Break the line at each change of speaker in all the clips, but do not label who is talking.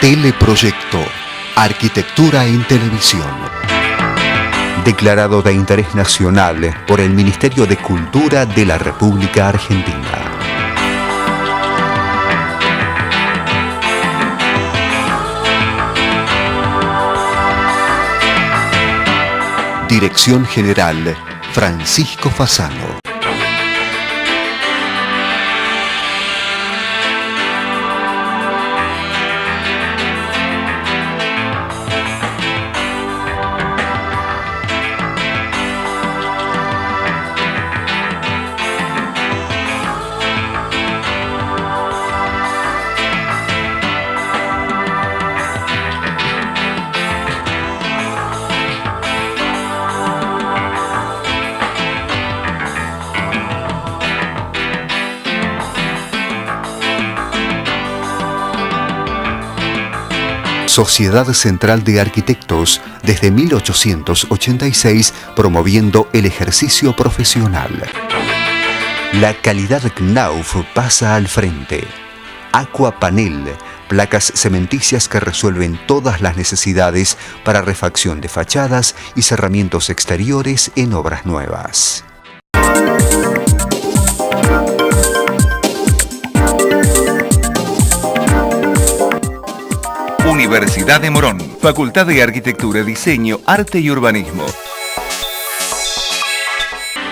Teleproyecto, Arquitectura en Televisión. Declarado de interés nacional por el Ministerio de Cultura de la República Argentina. Dirección General, Francisco Fasano. Sociedad Central de Arquitectos, desde 1886, promoviendo el ejercicio profesional. La calidad Knauf pasa al frente. Aquapanel, placas cementicias que resuelven todas las necesidades para refacción de fachadas y cerramientos exteriores en obras nuevas.
Universidad de Morón, Facultad de Arquitectura, Diseño, Arte y Urbanismo.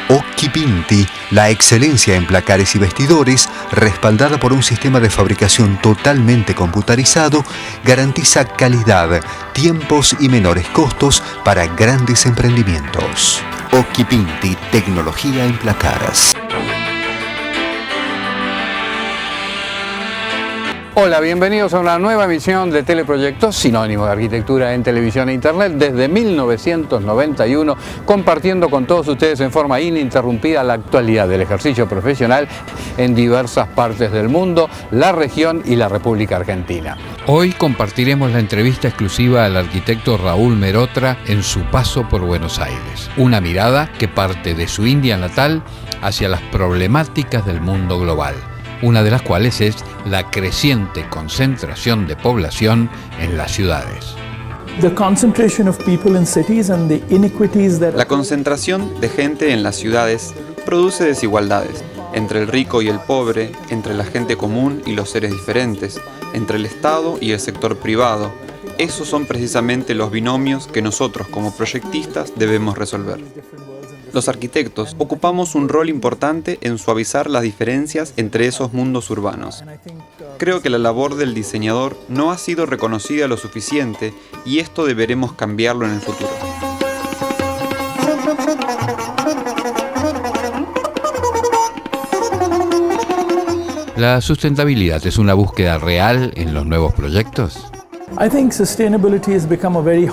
Occhipinti, la excelencia en placares y vestidores, respaldada por un sistema de fabricación totalmente computarizado, garantiza calidad, tiempos y menores costos para grandes emprendimientos. Occhipinti, tecnología en placares.
Hola, bienvenidos a una nueva emisión de Teleproyecto, sinónimo de arquitectura en televisión e internet, desde 1991, compartiendo con todos ustedes en forma ininterrumpida la actualidad del ejercicio profesional en diversas partes del mundo, la región y la República Argentina. Hoy compartiremos la entrevista exclusiva al arquitecto Raúl Merotra en su paso por Buenos Aires. Una mirada que parte de su India natal hacia las problemáticas del mundo global, una de las cuales es la creciente concentración de población en las ciudades.
La concentración de gente en las ciudades produce desigualdades entre el rico y el pobre, entre la gente común y los seres diferentes, entre el Estado y el sector privado. Esos son precisamente los binomios que nosotros como proyectistas debemos resolver. Los arquitectos ocupamos un rol importante en suavizar las diferencias entre esos mundos urbanos. Creo que la labor del diseñador no ha sido reconocida lo suficiente y esto deberemos cambiarlo en el futuro.
¿La sustentabilidad es una búsqueda real en los nuevos proyectos?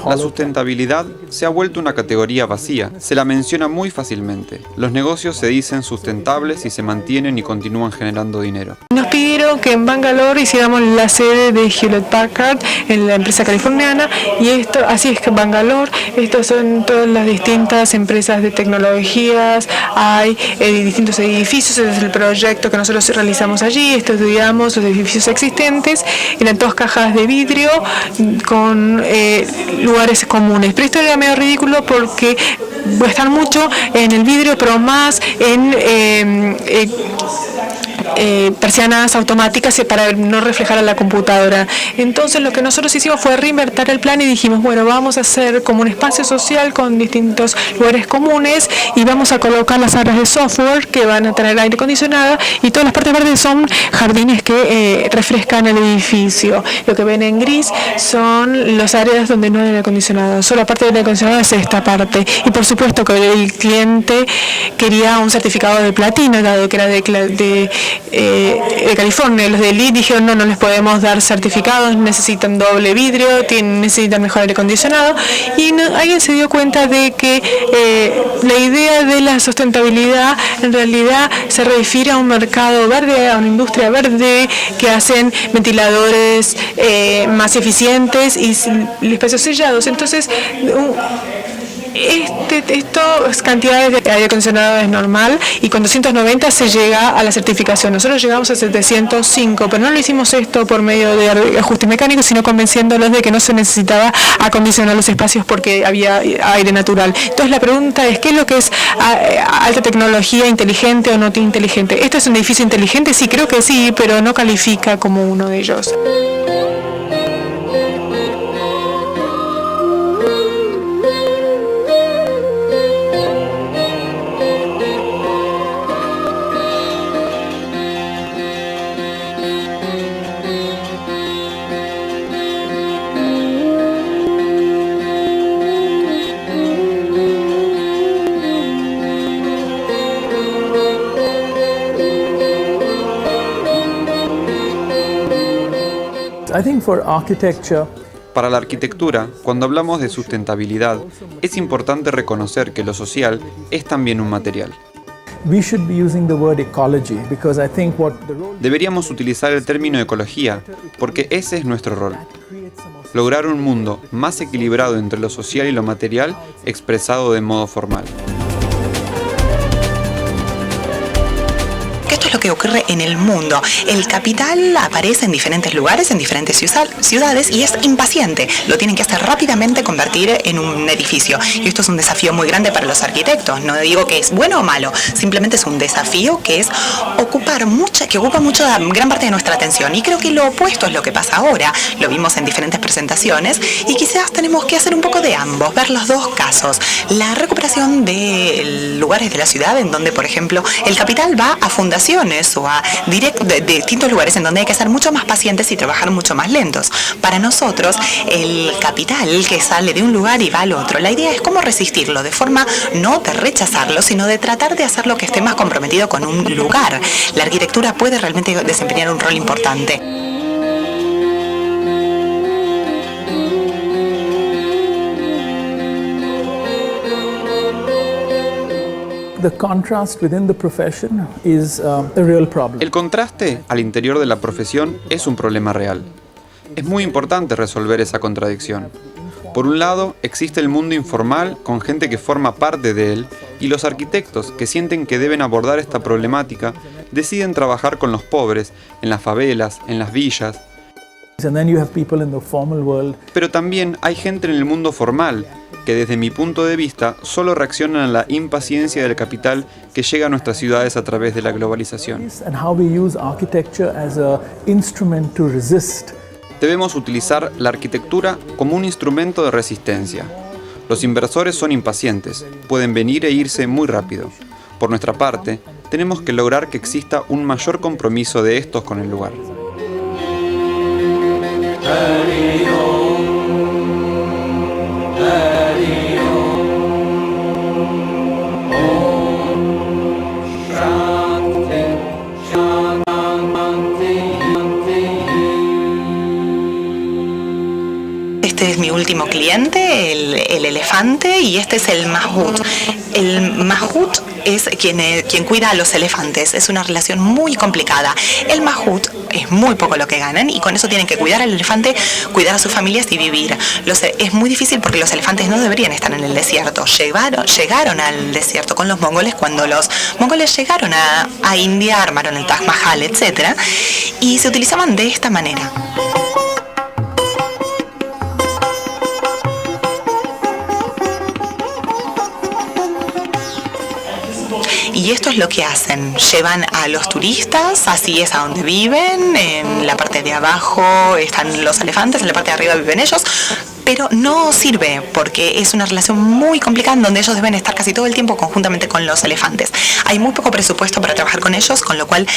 La sustentabilidad se ha vuelto una categoría vacía, se la menciona muy fácilmente. Los negocios se dicen sustentables y se mantienen y continúan generando dinero.
Nos pidieron que en Bangalore hiciéramos la sede de Hewlett Packard, en la empresa californiana, y así es que Bangalore, estos son todas las distintas empresas de tecnologías, hay distintos edificios, ese es el proyecto que nosotros realizamos allí, estudiamos los edificios existentes, eran todas cajas de vidrio, con lugares comunes. Pero esto era medio ridículo porque están mucho en el vidrio, pero más en persianas automáticas para no reflejar a la computadora. Entonces lo que nosotros hicimos fue reinvertir el plan y dijimos, bueno, vamos a hacer como un espacio social con distintos lugares comunes y vamos a colocar las áreas de software que van a tener aire acondicionado y todas las partes verdes son jardines que refrescan el edificio. Lo que ven en gris son las áreas donde no hay aire acondicionado. Solo la parte de aire acondicionado es esta parte. Y por supuesto que el cliente quería un certificado de platino, dado que era de California. Los de LEED dijeron no les podemos dar certificados, necesitan doble vidrio, necesitan mejor aire acondicionado, y alguien se dio cuenta de que la idea de la sustentabilidad en realidad se refiere a un mercado verde, a una industria verde que hacen ventiladores más eficientes y espacios sellados. Entonces Estas cantidades de aire acondicionado es normal y con 290 se llega a la certificación. Nosotros llegamos a 705, pero no lo hicimos esto por medio de ajustes mecánicos, sino convenciéndolos de que no se necesitaba acondicionar los espacios porque había aire natural. Entonces la pregunta es, ¿qué es lo que es alta tecnología, inteligente o no inteligente? ¿Esto es un edificio inteligente? Sí, creo que sí, pero no califica como uno de ellos.
Para la arquitectura, cuando hablamos de sustentabilidad, es importante reconocer que lo social es también un material. Deberíamos utilizar el término ecología, porque ese es nuestro rol. Lograr un mundo más equilibrado entre lo social y lo material, expresado de modo formal.
Esto es lo que ocurre en el mundo. El capital aparece en diferentes lugares, en diferentes ciudades y es impaciente. Lo tienen que hacer rápidamente convertir en un edificio. Y esto es un desafío muy grande para los arquitectos. No digo que es bueno o malo, simplemente es un desafío que es ocupa gran parte de nuestra atención. Y creo que lo opuesto es lo que pasa ahora. Lo vimos en diferentes presentaciones y quizás tenemos que hacer un poco de ambos, ver los dos casos. La recuperación de lugares de la ciudad en donde, por ejemplo, el capital va a fundaciones o a de distintos lugares en donde hay que ser mucho más pacientes y trabajar mucho más lentos. Para nosotros, el capital que sale de un lugar y va al otro, la idea es cómo resistirlo, de forma no de rechazarlo, sino de tratar de hacerlo que esté más comprometido con un lugar. La arquitectura puede realmente desempeñar un rol importante.
El contraste al interior de la profesión es un problema real. Es muy importante resolver esa contradicción. Por un lado, existe el mundo informal con gente que forma parte de él y los arquitectos que sienten que deben abordar esta problemática deciden trabajar con los pobres, en las favelas, en las villas. Pero también hay gente en el mundo formal que desde mi punto de vista solo reaccionan a la impaciencia del capital que llega a nuestras ciudades a través de la globalización. Debemos utilizar la arquitectura como un instrumento de resistencia. Los inversores son impacientes, pueden venir e irse muy rápido. Por nuestra parte, tenemos que lograr que exista un mayor compromiso de estos con el lugar.
Este es mi último cliente, el elefante, y este es el mahut. El mahut es quien cuida a los elefantes. Es una relación muy complicada. El mahut es muy poco lo que ganan y con eso tienen que cuidar al elefante, cuidar a sus familias y vivir. Es muy difícil porque los elefantes no deberían estar en el desierto. Llegaron al desierto con los mongoles cuando los mongoles llegaron a India, armaron el Taj Mahal, etc. Y se utilizaban de esta manera. Y esto es lo que hacen, llevan a los turistas, así es a donde viven, en la parte de abajo están los elefantes, en la parte de arriba viven ellos, pero no sirve porque es una relación muy complicada en donde ellos deben estar casi todo el tiempo conjuntamente con los elefantes. Hay muy poco presupuesto para trabajar con ellos, con lo cual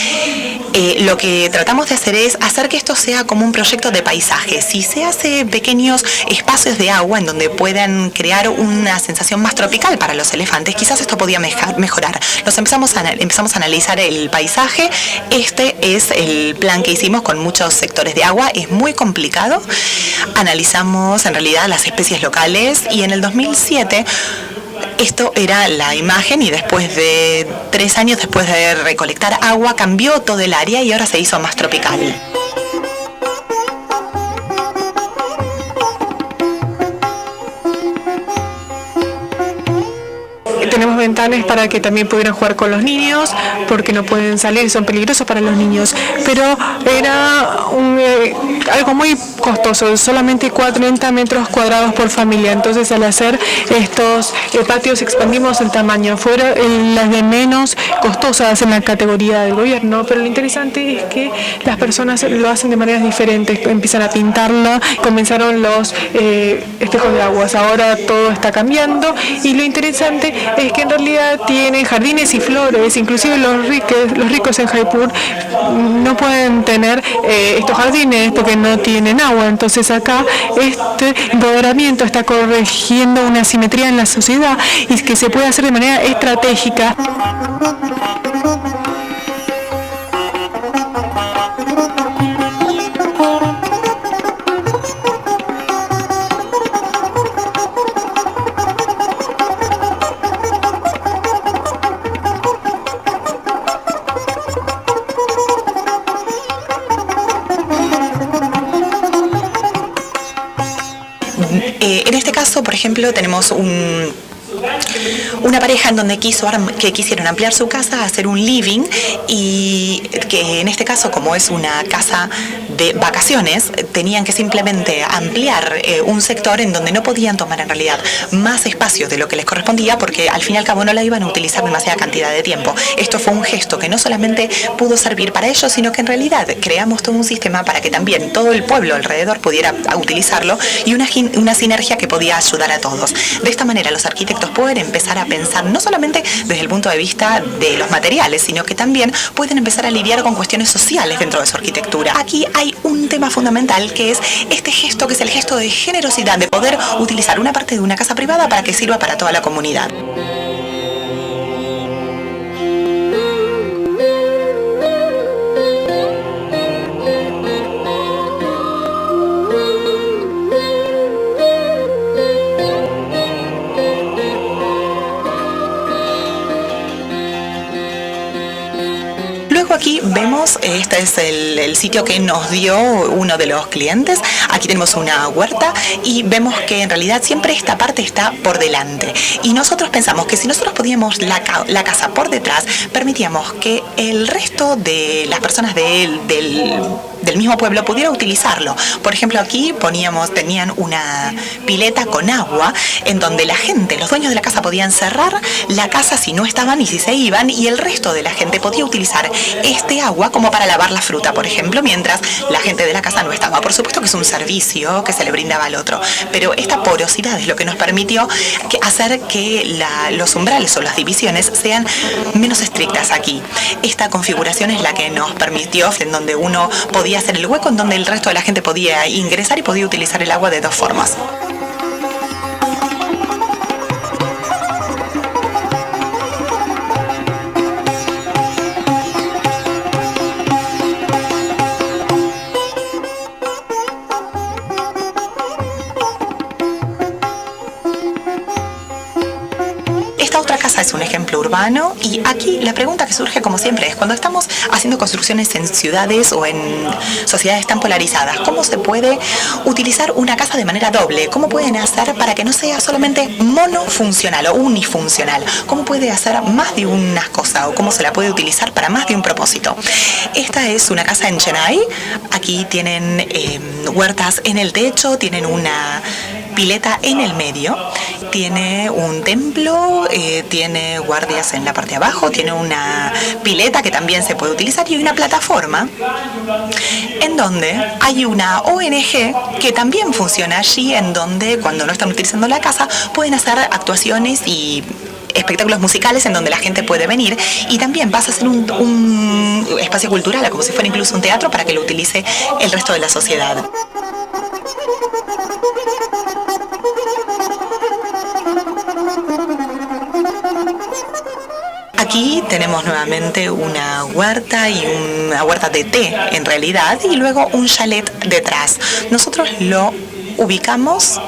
lo que tratamos de hacer es hacer que esto sea como un proyecto de paisaje. Si se hace pequeños espacios de agua en donde puedan crear una sensación más tropical para los elefantes, quizás esto podía mejorar. Empezamos a analizar el paisaje. Este es el plan que hicimos con muchos sectores de agua. Es muy complicado. Analizamos en realidad las especies locales y en el 2007 esto era la imagen y después de 3 años después de recolectar agua cambió todo el área y ahora se hizo más tropical.
tenemos ventanas para que también pudieran jugar con los niños, porque no pueden salir, son peligrosos para los niños. Pero era algo muy costoso, solamente 40 metros cuadrados por familia. Entonces, al hacer estos patios expandimos el tamaño. Fueron las de menos costosas en la categoría del gobierno, pero lo interesante es que las personas lo hacen de maneras diferentes. Empiezan a pintarla, comenzaron los espejos de aguas. Ahora todo está cambiando y lo interesante es que en realidad tienen jardines y flores. Inclusive los ricos en Jaipur no pueden tener estos jardines porque no tienen agua. Entonces acá este empoderamiento está corrigiendo una asimetría en la sociedad y que se puede hacer de manera estratégica.
En este caso, por ejemplo, tenemos una pareja en donde quisieron ampliar su casa, hacer un living, y que en este caso, como es una casa de vacaciones, tenían que simplemente ampliar un sector en donde no podían tomar en realidad más espacio de lo que les correspondía, porque al fin y al cabo no la iban a utilizar demasiada cantidad de tiempo. Esto fue un gesto que no solamente pudo servir para ellos, sino que en realidad creamos todo un sistema para que también todo el pueblo alrededor pudiera utilizarlo, y una sinergia que podía ayudar a todos. De esta manera los arquitectos pueden empezar a pensar no solamente desde el punto de vista de los materiales, sino que también pueden empezar a lidiar con cuestiones sociales dentro de su arquitectura. Aquí hay un tema fundamental, que es este gesto, que es el gesto de generosidad, de poder utilizar una parte de una casa privada para que sirva para toda la comunidad. Aquí vemos, este es el sitio que nos dio uno de los clientes. Aquí tenemos una huerta y vemos que en realidad siempre esta parte está por delante. Y nosotros pensamos que si nosotros poníamos la casa por detrás, permitíamos que el resto de las personas del mismo pueblo pudiera utilizarlo. Por ejemplo, aquí tenían una pileta con agua en donde la gente, los dueños de la casa, podían cerrar la casa si no estaban y si se iban, y el resto de la gente podía utilizar este agua como para lavar la fruta, por ejemplo, mientras la gente de la casa no estaba. Por supuesto que es un servicio que se le brindaba al otro, pero esta porosidad es lo que nos permitió hacer que los umbrales o las divisiones sean menos estrictas aquí. Esta configuración es la que nos permitió, en donde uno podía hacer el hueco en donde el resto de la gente podía ingresar y podía utilizar el agua de dos formas. Es un ejemplo urbano, y aquí la pregunta que surge, como siempre, es cuando estamos haciendo construcciones en ciudades o en sociedades tan polarizadas, ¿cómo se puede utilizar una casa de manera doble? ¿Cómo pueden hacer para que no sea solamente monofuncional o unifuncional? ¿Cómo puede hacer más de una cosa, o cómo se la puede utilizar para más de un propósito? Esta es una casa en Chennai. Aquí tienen huertas en el techo, tienen una pileta en el medio, tiene un templo, tiene guardias en la parte de abajo, tiene una pileta que también se puede utilizar y una plataforma en donde hay una ONG que también funciona allí, en donde cuando no están utilizando la casa pueden hacer actuaciones y espectáculos musicales en donde la gente puede venir, y también pasa a ser un espacio cultural, como si fuera incluso un teatro, para que lo utilice el resto de la sociedad. Aquí tenemos nuevamente una huerta, y una huerta de té en realidad, y luego un chalet detrás. Nosotros lo ubicamos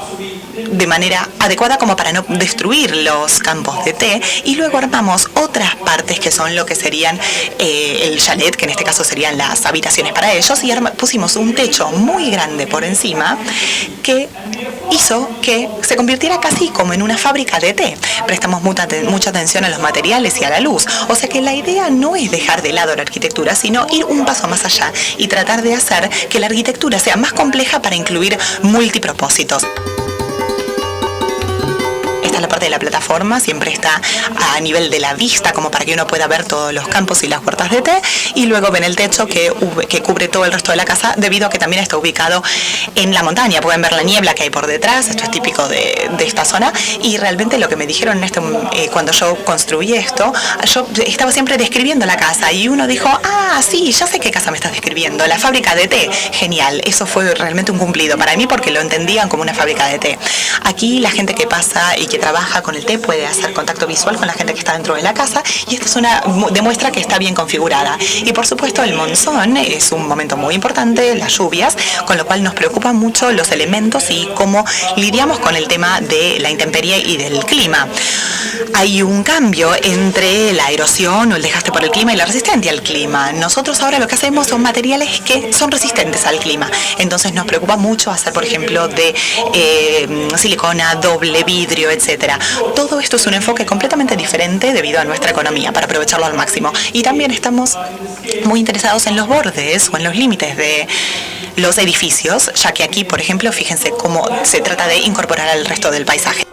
de manera adecuada como para no destruir los campos de té, y luego armamos otras partes que son lo que serían el chalet, que en este caso serían las habitaciones para ellos, y pusimos un techo muy grande por encima que hizo que se convirtiera casi como en una fábrica de té. Prestamos mucha atención a los materiales y a la luz, o sea que la idea no es dejar de lado la arquitectura, sino ir un paso más allá y tratar de hacer que la arquitectura sea más compleja para incluir multipropósitos. Esta es la parte de la plataforma, siempre está a nivel de la vista como para que uno pueda ver todos los campos y las huertas de té, y luego ven el techo que cubre todo el resto de la casa debido a que también está ubicado en la montaña. Pueden ver la niebla que hay por detrás, esto es típico de esta zona, y realmente lo que me dijeron cuando yo construí esto, yo estaba siempre describiendo la casa y uno dijo, sí, ya sé qué casa me estás describiendo, la fábrica de té. Genial, eso fue realmente un cumplido para mí porque lo entendían como una fábrica de té. Aquí la gente que pasa y que trabaja con el té puede hacer contacto visual con la gente que está dentro de la casa, y esto demuestra que está bien configurada. Y por supuesto el monzón es un momento muy importante, las lluvias, con lo cual nos preocupan mucho los elementos y cómo lidiamos con el tema de la intemperie y del clima. Hay un cambio entre la erosión o el desgaste por el clima y la resistencia al clima. Nosotros ahora lo que hacemos son materiales que son resistentes al clima, entonces nos preocupa mucho hacer, por ejemplo, de silicona, doble vidrio, etcétera. Todo esto es un enfoque completamente diferente debido a nuestra economía, para aprovecharlo al máximo. Y también estamos muy interesados en los bordes o en los límites de los edificios, ya que aquí, por ejemplo, fíjense cómo se trata de incorporar al resto del paisaje.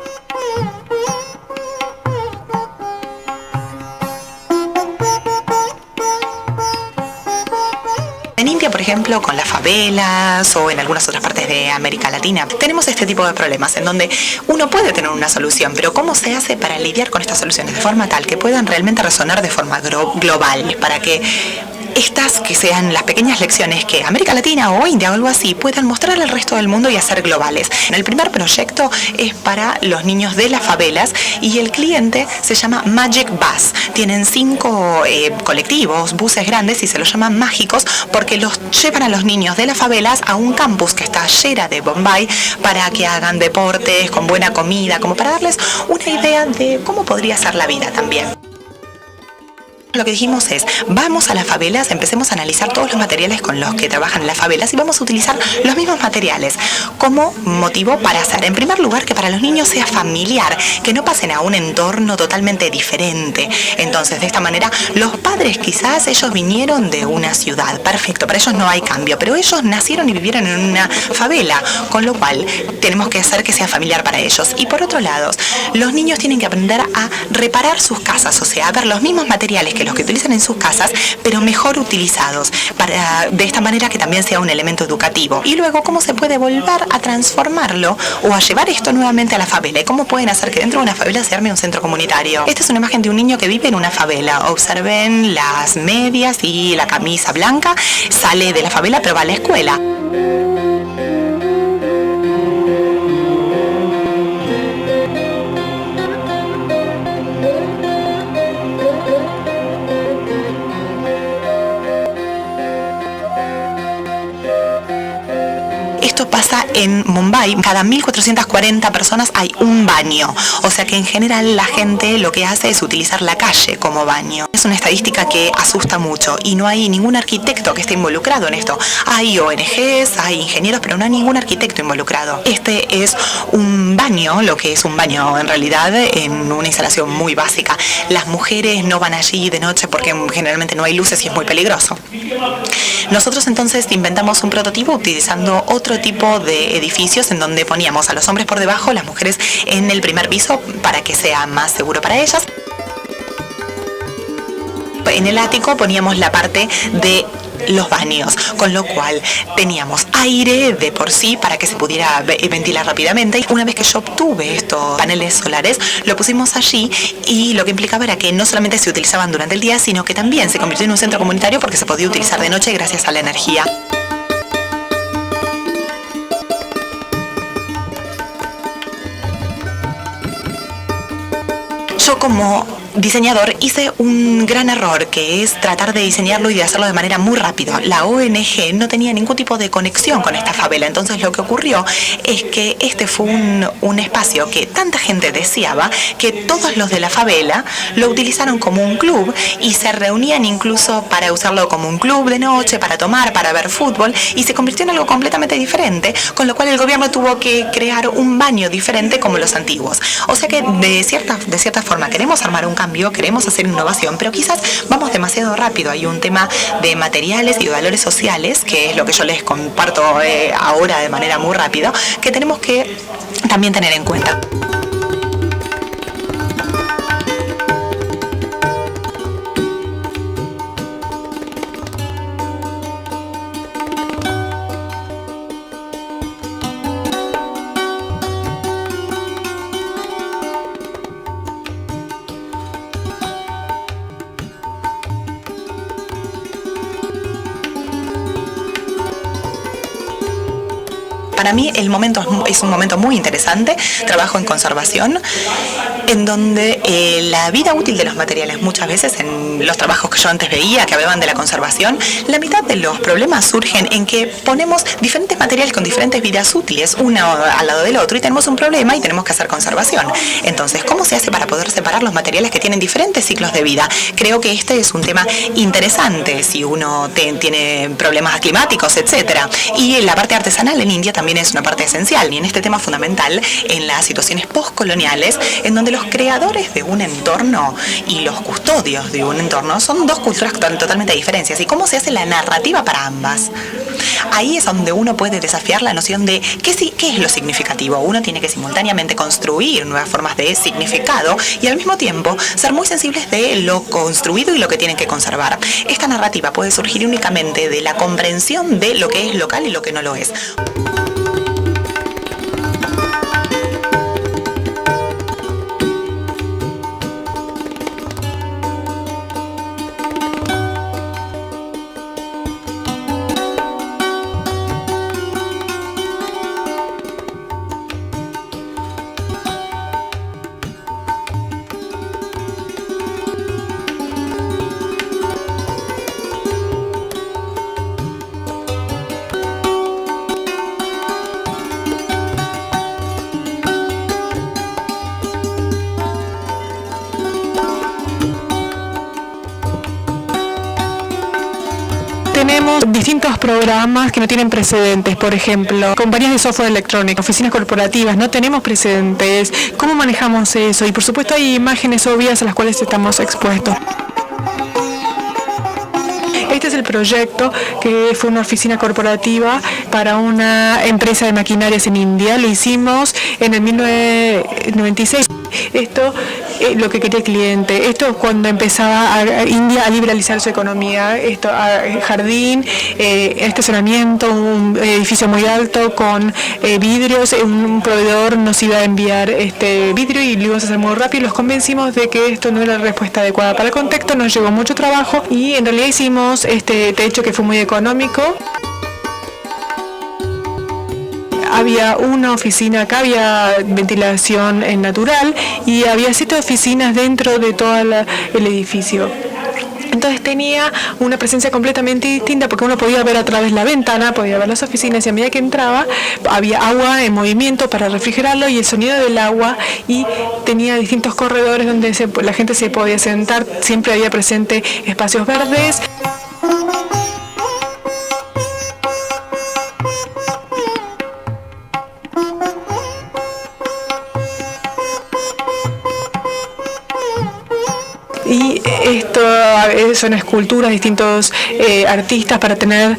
En India, por ejemplo, con las favelas o en algunas otras partes de América Latina, tenemos este tipo de problemas en donde uno puede tener una solución, pero ¿cómo se hace para lidiar con estas soluciones de forma tal que puedan realmente resonar de forma global, para que estas que sean las pequeñas lecciones que América Latina o India o algo así puedan mostrar al resto del mundo y hacer globales? El primer proyecto es para los niños de las favelas y el cliente se llama Magic Bus. Tienen 5 colectivos, buses grandes, y se los llaman mágicos porque los llevan a los niños de las favelas a un campus que está llena de Bombay para que hagan deportes con buena comida, como para darles una idea de cómo podría ser la vida también. Lo que dijimos es, vamos a las favelas, empecemos a analizar todos los materiales con los que trabajan en las favelas y vamos a utilizar los mismos materiales como motivo para hacer, en primer lugar, que para los niños sea familiar, que no pasen a un entorno totalmente diferente. Entonces, de esta manera, los padres quizás ellos vinieron de una ciudad, perfecto, para ellos no hay cambio, pero ellos nacieron y vivieron en una favela, con lo cual tenemos que hacer que sea familiar para ellos. Y por otro lado, los niños tienen que aprender a reparar sus casas, o sea, a ver los mismos materiales que los que utilizan en sus casas, pero mejor utilizados, de esta manera que también sea un elemento educativo. Y luego, cómo se puede volver a transformarlo o a llevar esto nuevamente a la favela, y cómo pueden hacer que dentro de una favela se arme un centro comunitario. Esta es una imagen de un niño que vive en una favela. Observen las medias y la camisa blanca, sale de la favela pero va a la escuela. Esto pasa en Mumbai, cada 1.440 personas hay un baño, o sea que en general la gente lo que hace es utilizar la calle como baño. Es una estadística que asusta mucho y no hay ningún arquitecto que esté involucrado en esto. Hay ONGs, hay ingenieros, pero no hay ningún arquitecto involucrado. Este es un baño, lo que es un baño en realidad, en una instalación muy básica. Las mujeres no van allí de noche porque generalmente no hay luces y es muy peligroso. Nosotros entonces inventamos un prototipo utilizando otro tipo de edificios en donde poníamos a los hombres por debajo, las mujeres en el primer piso para que sea más seguro para ellas. En el ático poníamos la parte de los baños, con lo cual teníamos aire de por sí para que se pudiera ventilar rápidamente. Una vez que yo obtuve estos paneles solares, lo pusimos allí y lo que implicaba era que no solamente se utilizaban durante el día, sino que también se convirtió en un centro comunitario porque se podía utilizar de noche gracias a la energía. Yo como diseñador, hice un gran error, que es tratar de diseñarlo y de hacerlo de manera muy rápida. La ONG no tenía ningún tipo de conexión con esta favela, entonces lo que ocurrió es que este fue un espacio que tanta gente deseaba que todos los de la favela lo utilizaron como un club y se reunían incluso para usarlo como un club de noche, para tomar, para ver fútbol, y se convirtió en algo completamente diferente, con lo cual el gobierno tuvo que crear un baño diferente como los antiguos. O sea que de cierta forma queremos armar un cambio, queremos hacer innovación, pero quizás vamos demasiado rápido. Hay un tema de materiales y de valores sociales, que es lo que yo les comparto ahora de manera muy rápida, que tenemos que también tener en cuenta. Para mí el momento es un momento muy interesante. Trabajo en conservación, en donde la vida útil de los materiales, muchas veces en los trabajos que yo antes veía, que hablaban de la conservación, la mitad de los problemas surgen en que ponemos diferentes materiales con diferentes vidas útiles, uno al lado del otro, y tenemos un problema y tenemos que hacer conservación. Entonces, ¿cómo se hace para poder separar los materiales que tienen diferentes ciclos de vida? Creo que este es un tema interesante si uno tiene problemas climáticos, etcétera. Y la parte artesanal en India también es una parte esencial, y en este tema fundamental, en las situaciones postcoloniales, en donde los creadores de un entorno y los custodios de un entorno son dos culturas totalmente diferentes. ¿Y cómo se hace la narrativa para ambas? Ahí es donde uno puede desafiar la noción de qué es lo significativo. Uno tiene que simultáneamente construir nuevas formas de significado y al mismo tiempo ser muy sensibles de lo construido y lo que tienen que conservar. Esta narrativa puede surgir únicamente de la comprensión de lo que es local y lo que no lo es.
Tenemos distintos programas que no tienen precedentes, por ejemplo, compañías de software electrónico, oficinas corporativas, no tenemos precedentes. ¿Cómo manejamos eso? Y por supuesto hay imágenes obvias a las cuales estamos expuestos. Este es el proyecto, que fue una oficina corporativa para una empresa de maquinarias en India. Lo hicimos en el 1996. Esto es lo que quería el cliente. Esto es cuando empezaba India a liberalizar su economía. Esto, jardín, estacionamiento, un edificio muy alto con vidrios. Un proveedor nos iba a enviar vidrio y lo íbamos a hacer muy rápido. Los convencimos de que esto no era la respuesta adecuada para el contexto. Nos llevó mucho trabajo y en realidad hicimos este techo que fue muy económico. Había una oficina, acá había ventilación natural y había 7 oficinas dentro de todo el edificio. Entonces tenía una presencia completamente distinta porque uno podía ver a través de la ventana, podía ver las oficinas y a medida que entraba había agua en movimiento para refrigerarlo y el sonido del agua, y tenía distintos corredores donde la gente se podía sentar, siempre había presente espacios verdes. Y esto son esculturas, distintos artistas para tener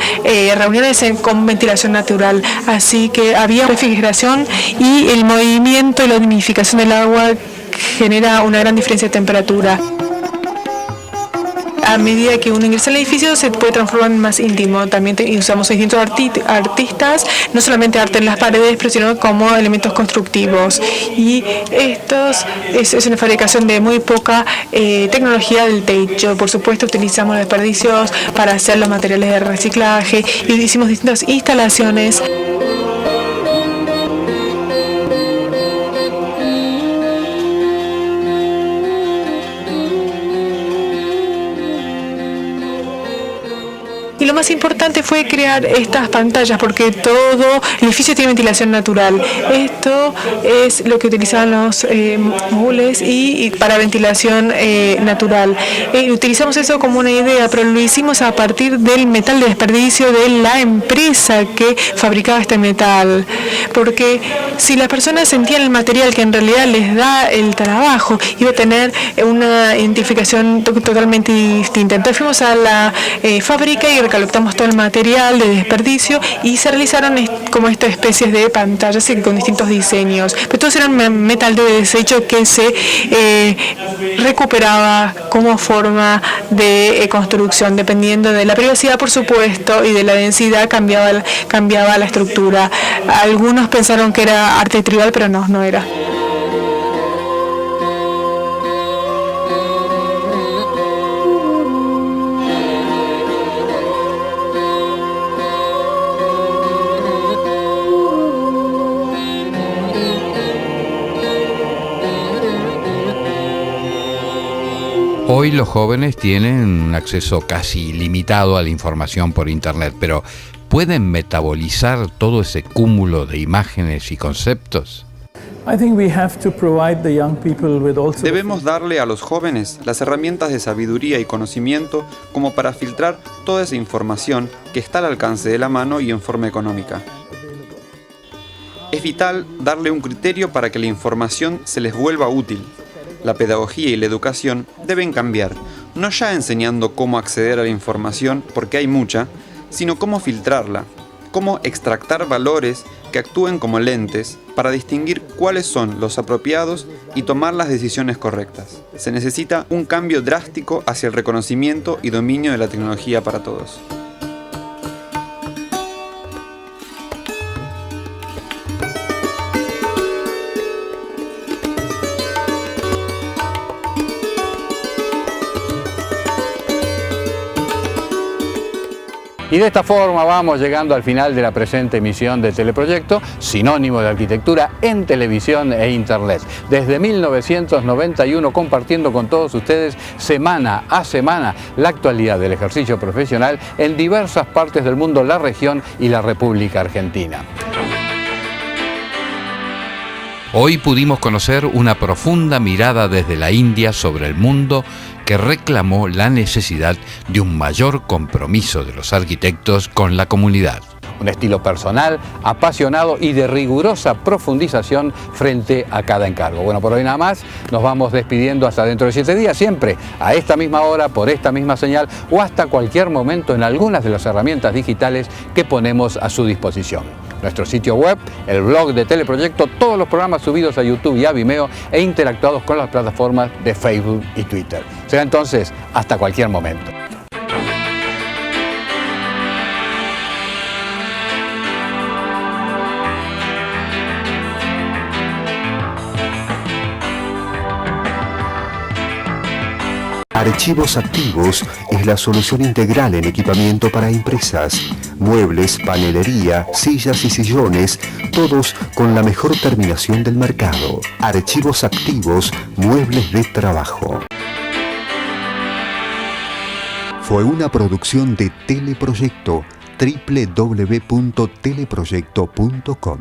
reuniones con ventilación natural. Así que había refrigeración y el movimiento y la humidificación del agua genera una gran diferencia de temperatura. A medida que uno ingresa al edificio se puede transformar en más íntimo. También usamos distintos artistas, no solamente arte en las paredes, pero sino como elementos constructivos. Y estos es una fabricación de muy poca tecnología del techo. Por supuesto, utilizamos los desperdicios para hacer los materiales de reciclaje y hicimos distintas instalaciones. lo más importante fue crear estas pantallas, porque todo el edificio tiene ventilación natural. Esto es lo que utilizaban los mogules y para ventilación natural. Utilizamos eso como una idea, pero lo hicimos a partir del metal de desperdicio de la empresa que fabricaba este metal. Porque si las personas sentían el material que en realidad les da el trabajo, iba a tener una identificación totalmente distinta. Entonces fuimos a la fábrica y recolectamos todo el material de desperdicio y se realizaron como estas especies de pantallas con distintos diseños. Pero todos eran metal de desecho que se recuperaba como forma de construcción. Dependiendo de la privacidad, por supuesto, y de la densidad, cambiaba la estructura. Algunos pensaron que era arte tribal, pero no era.
Hoy los jóvenes tienen un acceso casi ilimitado a la información por Internet, pero ¿pueden metabolizar todo ese cúmulo de imágenes y conceptos?
Debemos darle a los jóvenes las herramientas de sabiduría y conocimiento como para filtrar toda esa información que está al alcance de la mano y en forma económica. Es vital darle un criterio para que la información se les vuelva útil. La pedagogía y la educación deben cambiar, no ya enseñando cómo acceder a la información, porque hay mucha, sino cómo filtrarla, cómo extractar valores que actúen como lentes para distinguir cuáles son los apropiados y tomar las decisiones correctas. Se necesita un cambio drástico hacia el reconocimiento y dominio de la tecnología para todos.
Y de esta forma vamos llegando al final de la presente emisión de Teleproyecto, sinónimo de arquitectura en televisión e internet. Desde 1991 compartiendo con todos ustedes semana a semana la actualidad del ejercicio profesional en diversas partes del mundo, la región y la República Argentina. Hoy pudimos conocer una profunda mirada desde la India sobre el mundo que reclamó la necesidad de un mayor compromiso de los arquitectos con la comunidad. Un estilo personal, apasionado y de rigurosa profundización frente a cada encargo. Bueno, por hoy nada más, nos vamos despidiendo hasta dentro de 7 días, siempre a esta misma hora, por esta misma señal o hasta cualquier momento en algunas de las herramientas digitales que ponemos a su disposición. Nuestro sitio web, el blog de Teleproyecto, todos los programas subidos a YouTube y a Vimeo e interactuados con las plataformas de Facebook y Twitter. Será entonces hasta cualquier momento.
Archivos Activos es la solución integral en equipamiento para empresas, muebles, panelería, sillas y sillones, todos con la mejor terminación del mercado. Archivos Activos, muebles de trabajo. Fue una producción de Teleproyecto, www.teleproyecto.com.